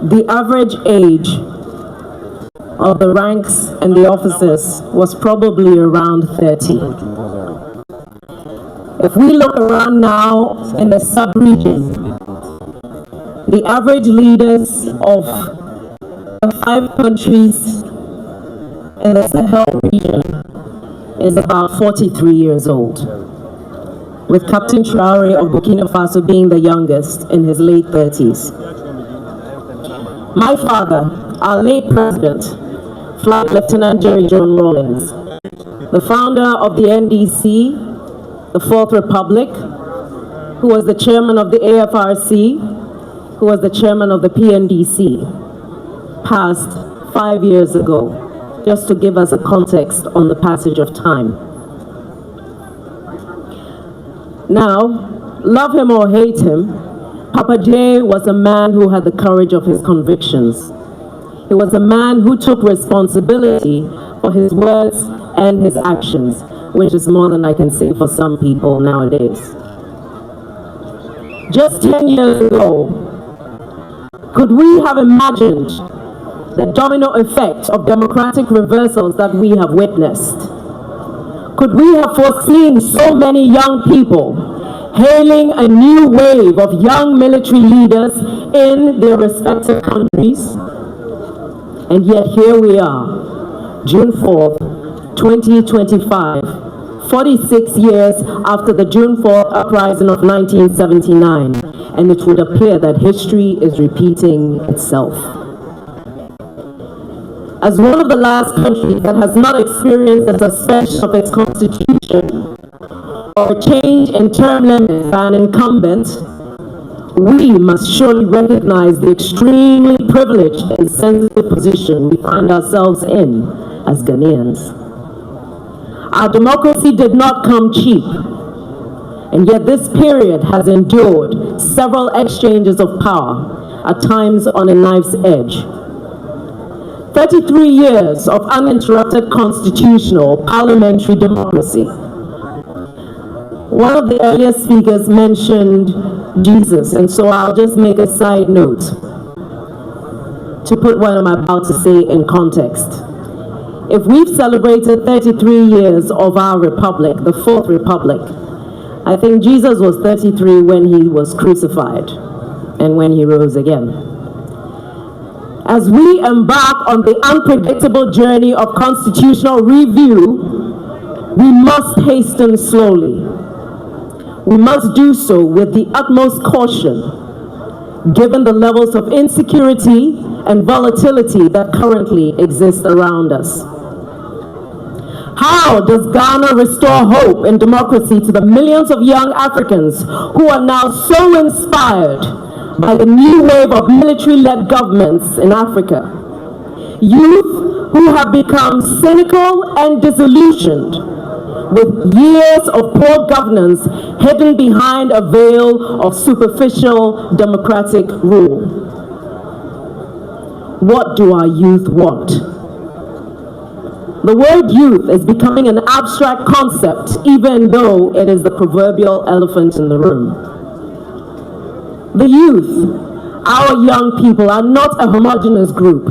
the average age of the ranks and the officers was probably around 30. If we look around now in the sub-region, the average leaders of the 5 countries in the Sahel region is about 43 years old, with Captain Traore of Burkina Faso being the youngest in his late 30s. My father, our late president, Flight Lieutenant GHOne, the founder of the NDC, the Fourth Republic, who was the chairman of the AFRC, who was the chairman of the PNDC, passed 5 years ago, just to give us a context on the passage of time. Now, love him or hate him, Papa J was a man who had the courage of his convictions. He was a man who took responsibility for his words and his actions, which is more than I can say for some people nowadays. Just 10 years ago, could we have imagined the domino effect of democratic reversals that we have witnessed? Could we have foreseen so many young people hailing a new wave of young military leaders in their respective countries? And yet here we are, June 4th, 2025, 46 years after the June 4th Uprising of 1979, and it would appear that history is repeating itself. As one of the last countries that has not experienced a suspension of its constitution or a change in term limits by an incumbent, we must surely recognize the extremely privileged and sensitive position we find ourselves in as Ghanaians. Our democracy did not come cheap, and yet this period has endured several exchanges of power, at times on a knife's edge. 33 years of uninterrupted constitutional parliamentary democracy. One of the earlier speakers mentioned Jesus, and so I'll just make a side note to put what I'm about to say in context. If we've celebrated 33 years of our republic, the Fourth Republic, I think Jesus was 33 when he was crucified and when he rose again. As we embark on the unpredictable journey of constitutional review, we must hasten slowly. We must do so with the utmost caution, given the levels of insecurity and volatility that currently exist around us. How does Ghana restore hope and democracy to the millions of young Africans who are now so inspired by the new wave of military-led governments in Africa? Youth who have become cynical and disillusioned with years of poor governance hidden behind a veil of superficial democratic rule. What do our youth want? The word youth is becoming an abstract concept, even though it is the proverbial elephant in the room. The youth, our young people, are not a homogeneous group,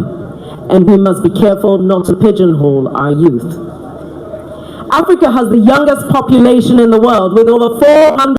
and we must be careful not to pigeonhole our youth. Africa has the youngest population in the world, with over 400